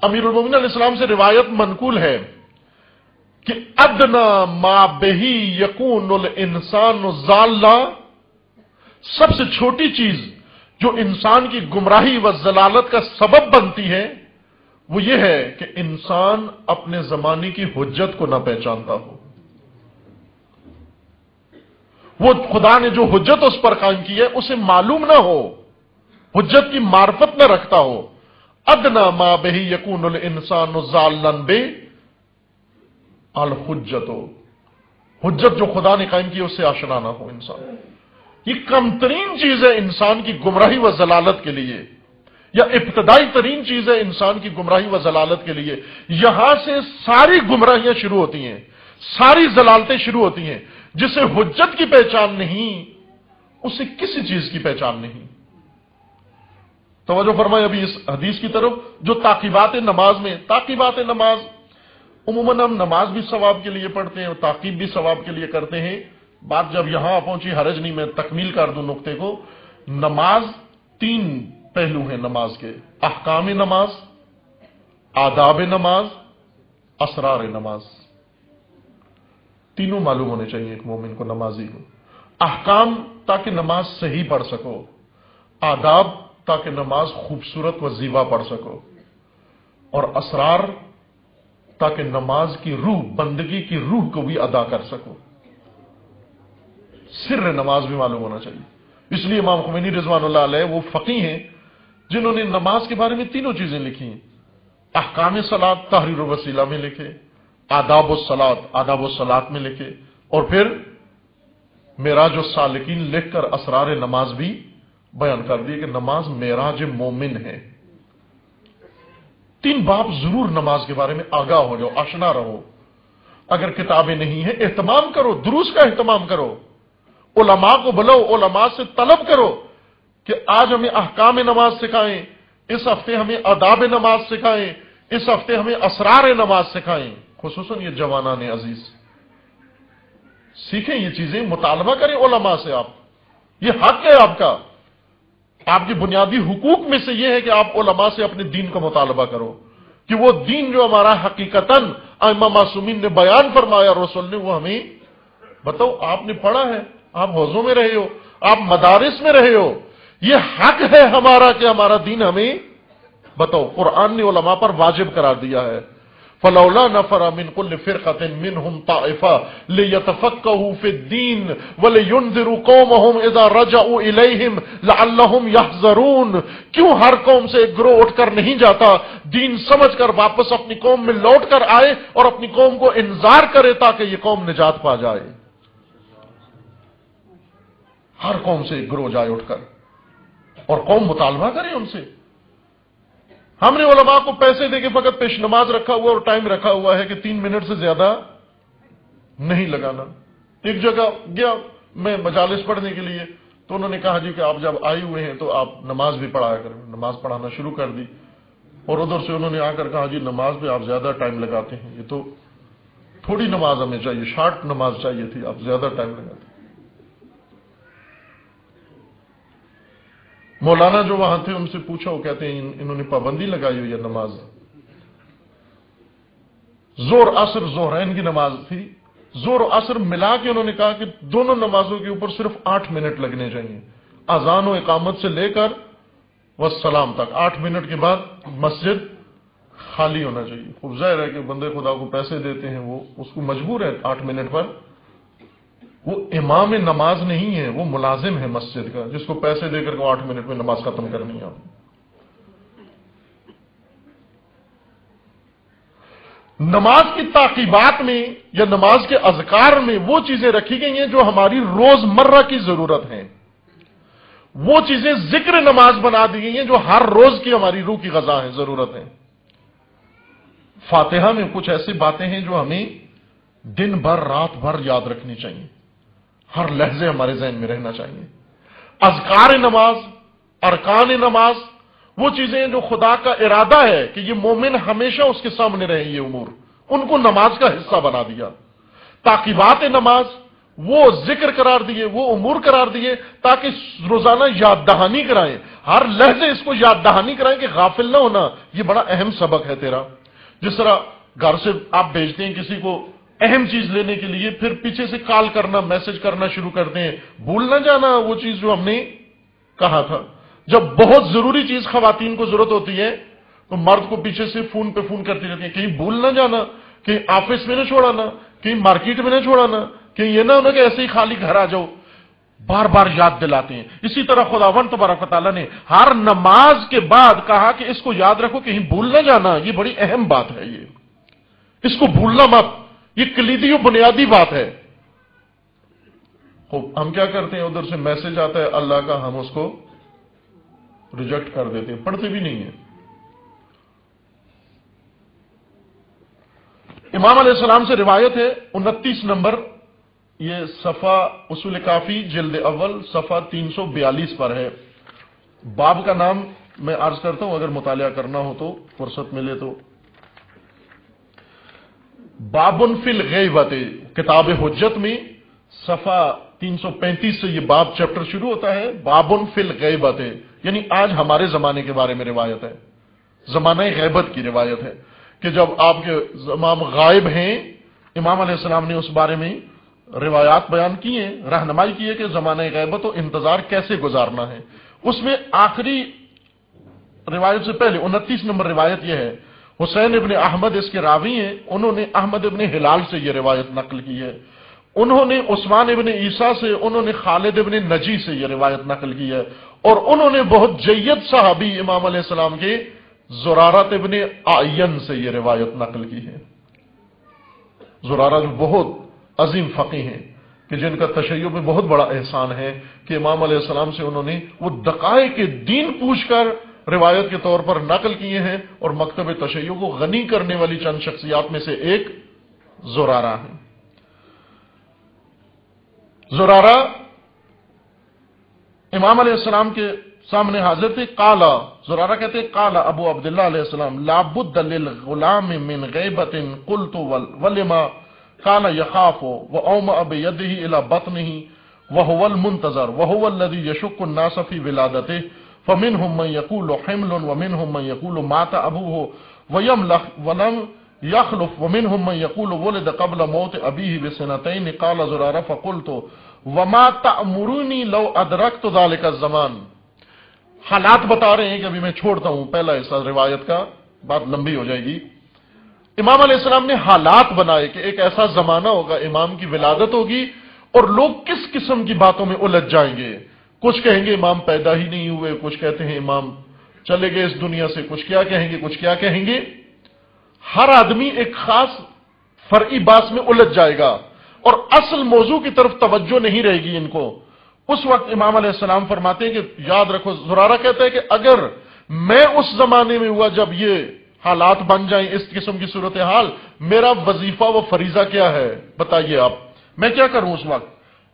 امیر المومنین علیہ السلام سے روایت منقول ہے کہ ادنا ما بہی یکون الانسان ضالا، سب سے چھوٹی چیز جو انسان کی گمراہی و ضلالت کا سبب بنتی ہے وہ یہ ہے کہ انسان اپنے زمانے کی حجت کو نہ پہچانتا ہو. وہ خدا نے جو حجت اس پر قائم کی ہے اسے معلوم نہ ہو، حجت کی معرفت نہ رکھتا ہو. ادنا ما بہی یکون الانسان ضالا بے الحجت، حجت جو خدا نے قائم کی اس سے آشنا نہ ہو انسان. یہ کم ترین چیز ہے انسان کی گمراہی و ضلالت کے لیے، یا ابتدائی ترین چیز ہے انسان کی گمراہی و ضلالت کے لیے. یہاں سے ساری گمراہیاں شروع ہوتی ہیں، ساری ضلالتیں شروع ہوتی ہیں. جسے حجت کی پہچان نہیں اسے کسی چیز کی پہچان نہیں. توجہ فرمائے ابھی اس حدیث کی طرف جو تعقیبات نماز میں. تعقیبات نماز عموماً ہم نماز بھی ثواب کے لیے پڑھتے ہیں اور تعقیب بھی ثواب کے لیے کرتے ہیں. بات جب یہاں پہنچی حرج نہیں، میں تکمیل کر دوں نقطے کو. نماز تین پہلو ہیں نماز کے: احکام نماز، آداب نماز، اسرار نماز. تینوں معلوم ہونے چاہیے ایک مومن کو، نمازی کو. احکام تاکہ نماز صحیح پڑھ سکو، آداب تاکہ نماز خوبصورت و زیبا پڑھ سکو، اور اسرار تاکہ نماز کی روح، بندگی کی روح کو بھی ادا کر سکو. سر نماز بھی معلوم ہونا چاہیے. اس لیے امام خمینی رضوان اللہ علیہ وہ فقیہ ہیں جنہوں نے نماز کے بارے میں تینوں چیزیں لکھی ہیں. احکام صلاۃ تحریر الوسیلہ میں لکھے، آداب الصلاۃ آداب الصلاۃ میں لکھے، اور پھر معراج السالکین لکھ کر اسرار نماز بھی بیان کر دیے کہ نماز معراج مومن ہے. تین باب ضرور نماز کے بارے میں آگاہ ہو جاؤ، آشنا رہو. اگر کتابیں نہیں ہیں اہتمام کرو، دروس کا اہتمام کرو، علماء کو بلاؤ، علماء سے طلب کرو کہ آج ہمیں احکام نماز سکھائیں، اس ہفتے ہمیں آداب نماز سکھائیں، اس ہفتے ہمیں اسرار نماز سکھائیں. خصوصاً یہ جوانان عزیز سیکھیں یہ چیزیں، مطالبہ کریں علماء سے. آپ یہ حق ہے آپ کا، آپ کے بنیادی حقوق میں سے یہ ہے کہ آپ علماء سے اپنے دین کا مطالبہ کرو کہ وہ دین جو ہمارا حقیقتاً ائمہ معصومین نے بیان فرمایا، رسول نے، وہ ہمیں بتاؤ. آپ نے پڑھا ہے، آپ حوضوں میں رہے ہو، آپ مدارس میں رہے ہو، یہ حق ہے ہمارا کہ ہمارا دین ہمیں بتاؤ. قرآن نے علماء پر واجب قرار دیا ہے. فلولا نفر من كل فرقة منهم طائفة ليتفقهوا في الدين ولينذروا قومهم اذا رجعوا اليهم لعلهم يحذرون. کیوں ہر قوم سے ایک گروہ اٹھ کر نہیں جاتا، دین سمجھ کر واپس اپنی قوم میں لوٹ کر آئے اور اپنی قوم کو انذار کرے تاکہ یہ قوم نجات پا جائے. ہر قوم سے ایک گروہ جائے اٹھ کر اور قوم مطالبہ کرے ان سے. ہم نے علماء کو پیسے دے کے فقط پیش نماز رکھا ہوا اور ٹائم رکھا ہوا ہے کہ 3 منٹ سے زیادہ نہیں لگانا. ایک جگہ گیا میں مجالس پڑھنے کے لیے تو انہوں نے کہا جی کہ آپ جب آئے ہوئے ہیں تو آپ نماز بھی پڑھایا کریں. نماز پڑھانا شروع کر دی اور ادھر سے انہوں نے آ کر کہا جی نماز پہ آپ زیادہ ٹائم لگاتے ہیں، یہ تو تھوڑی نماز ہمیں چاہیے، شارٹ نماز چاہیے تھی، آپ زیادہ ٹائم لگاتے ہیں. مولانا جو وہاں تھے ان سے پوچھا، وہ کہتے ہیں انہوں نے پابندی لگائی ہوئی ہے نماز. زور عصر ظہرین کی نماز تھی، زور و عصر ملا کے انہوں نے کہا کہ دونوں نمازوں کے اوپر صرف 8 منٹ لگنے چاہیے، اذان و اقامت سے لے کر والسلام تک. 8 منٹ کے بعد مسجد خالی ہونا چاہیے. خوب ظاہر ہے کہ بندے خدا کو پیسے دیتے ہیں، وہ اس کو مجبور ہے 8 منٹ پر. وہ امام نماز نہیں ہے، وہ ملازم ہے مسجد کا جس کو پیسے دے کر کو 8 منٹ میں نماز ختم کرنی ہے. نماز کی تعقیبات میں یا نماز کے اذکار میں وہ چیزیں رکھی گئی ہیں جو ہماری روزمرہ کی ضرورت ہیں. وہ چیزیں ذکر نماز بنا دی گئی ہیں جو ہر روز کی ہماری روح کی غذا ہے، ضرورت ہے. فاتحہ میں کچھ ایسی باتیں ہیں جو ہمیں دن بھر رات بھر یاد رکھنی چاہیے، ہر لحظے ہمارے ذہن میں رہنا چاہیے. اذکار نماز، ارکان نماز، وہ چیزیں جو خدا کا ارادہ ہے کہ یہ مومن ہمیشہ اس کے سامنے رہے، یہ امور ان کو نماز کا حصہ بنا دیا. تعقیبات نماز وہ ذکر قرار دیے، وہ امور قرار دیے تاکہ روزانہ یاد دہانی کرائیں، ہر لحظے اس کو یاد دہانی کرائیں کہ غافل نہ ہونا، یہ بڑا اہم سبق ہے تیرا۔ جس طرح گھر سے آپ بھیجتے ہیں کسی کو اہم چیز لینے کے لیے، پھر پیچھے سے کال کرنا، میسج کرنا شروع کرتے ہیں، بھول نہ جانا وہ چیز جو ہم نے کہا تھا۔ جب بہت ضروری چیز خواتین کو ضرورت ہوتی ہے تو مرد کو پیچھے سے فون پہ فون کرتی رہتی ہیں، کہیں بھول نہ جانا، کہیں آفس میں نہ چھوڑانا، کہیں مارکیٹ میں نہ چھوڑانا، کہیں یہ نہ ہونا کہ ایسے ہی خالی گھر آ جاؤ، بار بار یاد دلاتے ہیں۔ اسی طرح خداوند تبارک و تعالیٰ نے ہر نماز کے بعد کہا کہ اس کو یاد رکھو، کہیں بھول نہ جانا، یہ بڑی اہم بات ہے، یہ اس کو بھولنا مت، یہ کلیدی و بنیادی بات ہے۔ ہم کیا کرتے ہیں، ادھر سے میسج آتا ہے اللہ کا، ہم اس کو ریجیکٹ کر دیتے ہیں، پڑھتے بھی نہیں ہیں۔ امام علیہ السلام سے روایت ہے 29 نمبر، یہ صفحہ اصول کافی جلد اول صفحہ 342 پر ہے۔ باب کا نام میں عرض کرتا ہوں، اگر مطالعہ کرنا ہو تو فرصت ملے تو۔ بابن فی الغیبت، کتاب حجت میں صفحہ 335 سے یہ باب چیپٹر شروع ہوتا ہے۔ بابن فی الغیبت یعنی آج ہمارے زمانے کے بارے میں روایت ہے، زمانہ غیبت کی روایت ہے کہ جب آپ کے امام غائب ہیں، امام علیہ السلام نے اس بارے میں روایات بیان کی ہیں، رہنمائی کی ہے کہ زمانہ غیبت و انتظار کیسے گزارنا ہے۔ اس میں آخری روایت سے پہلے 29 نمبر روایت یہ ہے، حسین ابن احمد اس کے راوی ہیں، انہوں نے احمد ابن ہلال سے یہ روایت نقل کی ہے، انہوں نے عثمان ابن عیسیٰ سے، انہوں نے خالد ابن نجی سے یہ روایت نقل کی ہے، اور انہوں نے بہت جید صحابی امام علیہ السلام کے زرارت ابن اعین سے یہ روایت نقل کی ہے۔ زرارہ جو بہت عظیم فقیہ ہیں کہ جن کا تشیع میں بہت بڑا احسان ہے کہ امام علیہ السلام سے انہوں نے وہ دقائق دین پوچھ کر روایت کے طور پر نقل کیے ہیں، اور مکتب تشیع کو غنی کرنے والی چند شخصیات میں سے ایک زرارہ ہیں۔ زرارہ امام علیہ السلام کے سامنے حاضر تھے، قالا، زرارہ کہتے ہیں قالا ابو عبداللہ علیہ السلام لا بد للغلام من غیبت قلت ولما قال يخاف واومأ بيده الى بطنه وهو المنتظر وهو الذي يشك الناس في ولادته فمنهم من يقول حمل ومنهم من يقول مات ابوه ويملخ ولم يخلف ومنهم من يقول ولد قبل موت ابيه بسنتين قال زرارة فقلت وما تأمروني لو ادركت ذلك الزمان۔ حالات بتا رہے ہیں کہ ابھی میں چھوڑتا ہوں پہلا حصہ روایت کا، بات لمبی ہو جائے گی۔ امام علیہ السلام نے حالات بنائے کہ ایک ایسا زمانہ ہوگا، امام کی ولادت ہوگی اور لوگ کس قسم کی باتوں میں الجھ جائیں گے، کچھ کہیں گے امام پیدا ہی نہیں ہوئے، کچھ کہتے ہیں امام چلے گئے اس دنیا سے، کچھ کیا کہیں گے، کچھ کیا کہیں گے۔ ہر آدمی ایک خاص فرعی بات میں الجھ جائے گا اور اصل موضوع کی طرف توجہ نہیں رہے گی ان کو۔ اس وقت امام علیہ السلام فرماتے ہیں کہ یاد رکھو، زرارہ کہتا ہے کہ اگر میں اس زمانے میں ہوا جب یہ حالات بن جائیں اس قسم کی صورتحال، میرا وظیفہ و فریضہ کیا ہے بتائیے آپ، میں کیا کروں اس وقت؟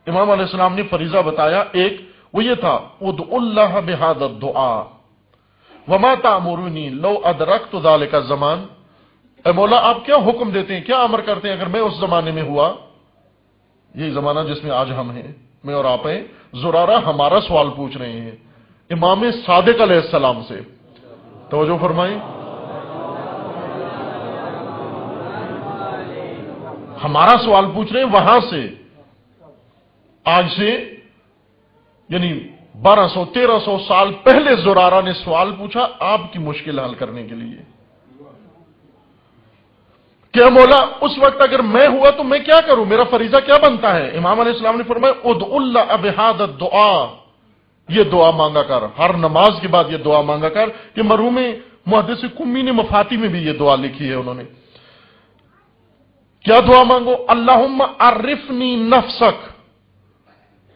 امام علیہ السلام نے فریضہ بتایا، ایک وہ یہ تھا ادعوا اللہ بہذا الدعاء وما تأمرونی لو ادرکت ذلک الزمان، اے مولا آپ کیا حکم دیتے ہیں، کیا امر کرتے ہیں اگر میں اس زمانے میں ہوا، یہی زمانہ جس میں آج ہم ہیں، میں اور آپ ہیں۔ زرارہ ہمارا سوال پوچھ رہے ہیں امام صادق علیہ السلام سے، توجہ فرمائیں، ہمارا سوال پوچھ رہے ہیں وہاں سے، آج سے یعنی 1200-1300 سال پہلے زرارہ نے سوال پوچھا آپ کی مشکل حل کرنے کے لیے کہ مولا اس وقت اگر میں ہوا تو میں کیا کروں، میرا فریضہ کیا بنتا ہے؟ امام علیہ السلام نے فرمایا ادعوا اللہ بہذا الدعاء، یہ دعا مانگا کر، ہر نماز کے بعد یہ دعا مانگا کر، کہ مرحوم محدث قمی نے مفاتی میں بھی یہ دعا لکھی ہے، انہوں نے کیا دعا مانگو؟ اللہم عرفنی نفسک،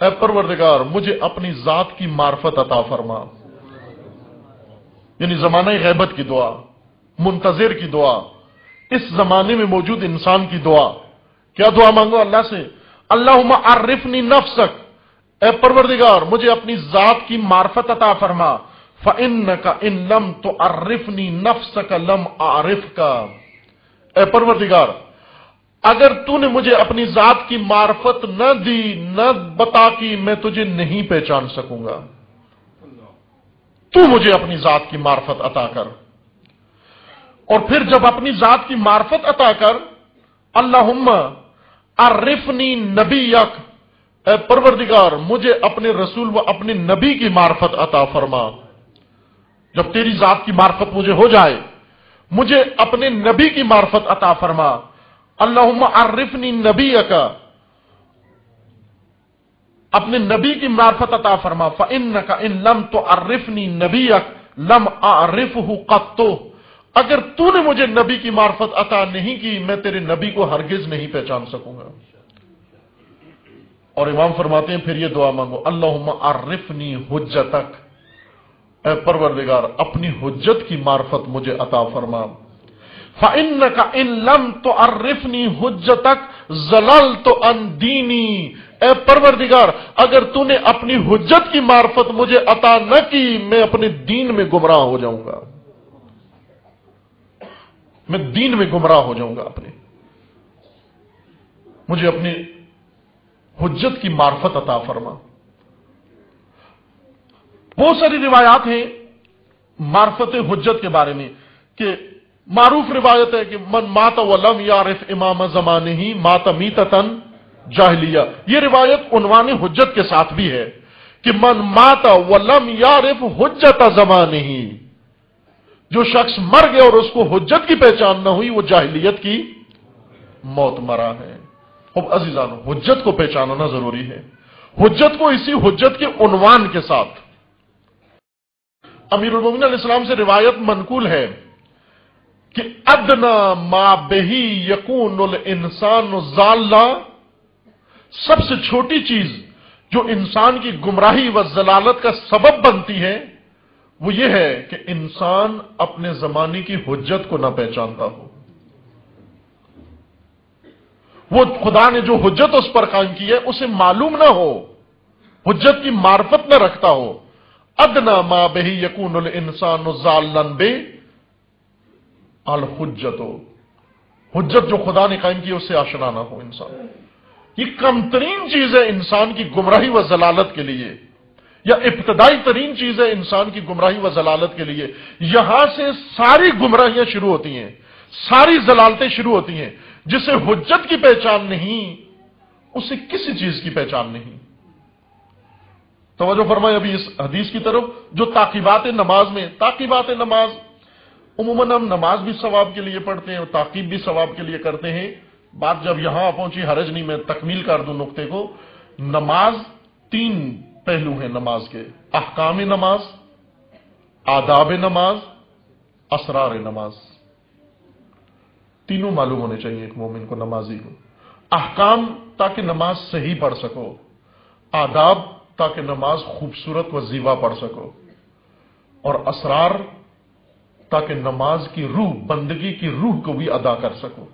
اے پروردگار مجھے اپنی ذات کی معرفت عطا فرما، یعنی زمانہ غیبت کی دعا، منتظر کی دعا، اس زمانے میں موجود انسان کی دعا۔ کیا دعا مانگو اللہ سے؟ اللہم عرفنی نفسک، اے پروردگار مجھے اپنی ذات کی معرفت عطا فرما، فإنک ان لم تعرفنی نفسک لم اعرفک، اے پروردگار اگر تو نے مجھے اپنی ذات کی معرفت نہ دی، نہ بتا کی، میں تجھے نہیں پہچان سکوں گا۔ تو مجھے اپنی ذات کی معرفت عطا کر، اور پھر جب اپنی ذات کی معرفت عطا کر، اللہم عرفنی نبیک، اے پروردگار مجھے اپنے رسول و اپنے نبی کی معرفت عطا فرما۔ جب تیری ذات کی معرفت مجھے ہو جائے، مجھے اپنے نبی کی معرفت عطا فرما۔ اللہم عرفنی نبیک، اپنے نبی کی معرفت عطا فرما۔ فإنک ان لم تعرفنی نبیک لم اعرفہ قط، اگر تو نے مجھے نبی کی معرفت عطا نہیں کی، میں تیرے نبی کو ہرگز نہیں پہچان سکوں گا۔ اور امام فرماتے ہیں پھر یہ دعا مانگو، اللہم عرفنی حجتک، اے پروردگار اپنی حجت کی معرفت مجھے عطا فرما۔ فإنک ان لم تعرفنی حجتک ضللت عن دینی، اے پروردگار اگر تو نے اپنی حجت کی معرفت مجھے عطا نہ کی، میں اپنے دین میں گمراہ ہو جاؤں گا، میں دین میں گمراہ ہو جاؤں گا اپنے۔ مجھے اپنی حجت کی معرفت عطا فرما۔ بہت ساری روایات ہیں معرفت حجت کے بارے میں، کہ معروف روایت ہے کہ من مات ولم یعرف امام زمانہ مات میتۃ جاہلیہ، یہ روایت عنوان حجت کے ساتھ بھی ہے کہ من مات ولم یعرف حجت زمانہ، جو شخص مر گیا اور اس کو حجت کی پہچان نہ ہوئی، وہ جاہلیت کی موت مرا ہے۔ اب عزیزانو، حجت کو پہچاننا ضروری ہے، حجت کو اسی حجت کے عنوان کے ساتھ۔ امیر المومنین علیہ السلام سے روایت منقول ہے کہ ادنا ما بہی یکون الانسان ضالا، سب سے چھوٹی چیز جو انسان کی گمراہی و ضلالت کا سبب بنتی ہے، وہ یہ ہے کہ انسان اپنے زمانے کی حجت کو نہ پہچانتا ہو، وہ خدا نے جو حجت اس پر قائم کی ہے اسے معلوم نہ ہو، حجت کی معرفت نہ رکھتا ہو۔ ادنا ما بہی یکون الانسان ضالا بے الحجت، حجت جو خدا نے قائم کی اس سے آشنا نہ ہو انسان۔ یہ کم ترین چیز ہے انسان کی گمراہی و ضلالت کے لیے، یا ابتدائی ترین چیز ہے انسان کی گمراہی و ضلالت کے لیے۔ یہاں سے ساری گمراہیاں شروع ہوتی ہیں، ساری ضلالتیں شروع ہوتی ہیں۔ جسے حجت کی پہچان نہیں، اسے کسی چیز کی پہچان نہیں۔ توجہ فرمائے ابھی اس حدیث کی طرف، جو تعقیبات نماز میں، تعقیبات نماز عموماً ہم نماز بھی ثواب کے لیے پڑھتے ہیں اور تعقیب بھی ثواب کے لیے کرتے ہیں۔ بات جب یہاں پہنچی حرج نہیں، میں تکمیل کر دوں نقطے کو۔ نماز تین پہلو ہیں نماز کے، احکام نماز، آداب نماز، اسرار نماز، تینوں معلوم ہونے چاہیے ایک مومن کو، نمازی کو۔ احکام تاکہ نماز صحیح پڑھ سکو، آداب تاکہ نماز خوبصورت و زیبا پڑھ سکو، اور اسرار تاکہ نماز کی روح، بندگی کی روح کو بھی ادا کر سکو۔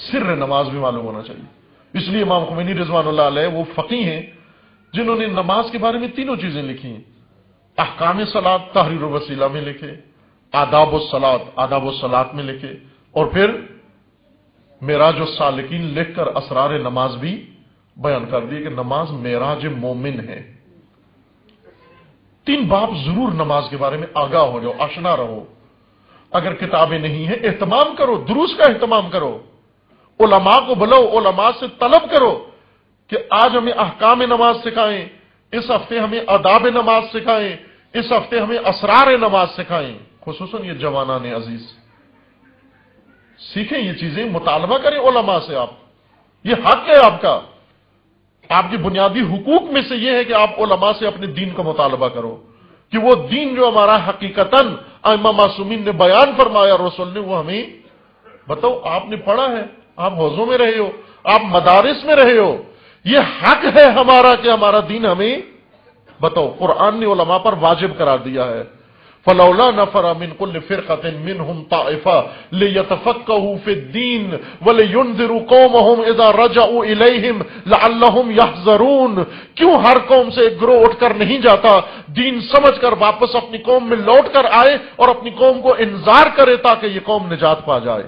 سر نماز بھی معلوم ہونا چاہیے۔ اس لیے امام خمینی رضوان اللہ علیہ وہ فقیہ ہیں جنہوں نے نماز کے بارے میں تینوں چیزیں لکھی ہیں، احکام صلاۃ تحریر الوسیلہ میں لکھے، آداب الصلاۃ آداب الصلاۃ میں لکھے، اور پھر معراج السالکین لکھ کر اسرار نماز بھی بیان کر دیے کہ نماز معراج مومن ہے۔ تین باب ضرور نماز کے بارے میں آگاہ ہو جاؤ، آشنا رہو۔ اگر کتابیں نہیں ہیں اہتمام کرو، دروس کا اہتمام کرو، علماء کو بلاؤ، علماء سے طلب کرو کہ آج ہمیں احکام نماز سکھائیں، اس ہفتے ہمیں آداب نماز سکھائیں، اس ہفتے ہمیں اسرار نماز سکھائیں۔ خصوصاً یہ جوانان عزیز سیکھیں یہ چیزیں، مطالبہ کریں علماء سے۔ آپ یہ حق ہے آپ کا، آپ کے بنیادی حقوق میں سے یہ ہے کہ آپ علماء سے اپنے دین کا مطالبہ کرو، کہ وہ دین جو ہمارا حقیقتاً ائمہ معصومین نے بیان فرمایا، رسول نے، وہ ہمیں بتاؤ۔ آپ نے پڑھا ہے، آپ حوضوں میں رہے ہو، آپ مدارس میں رہے ہو، یہ حق ہے ہمارا کہ ہمارا دین ہمیں بتاؤ۔ قرآن نے علماء پر واجب قرار دیا ہے، فلولا نفر من كل فرقة منهم طائفة ليتفقهوا في الدين ولينذروا قومهم اذا رجعوا اليهم لعلهم يحذرون۔ کیوں ہر قوم سے ایک گروہ اٹھ کر نہیں جاتا، دین سمجھ کر واپس اپنی قوم میں لوٹ کر آئے، اور اپنی قوم کو انذار کرے تاکہ یہ قوم نجات پا جائے۔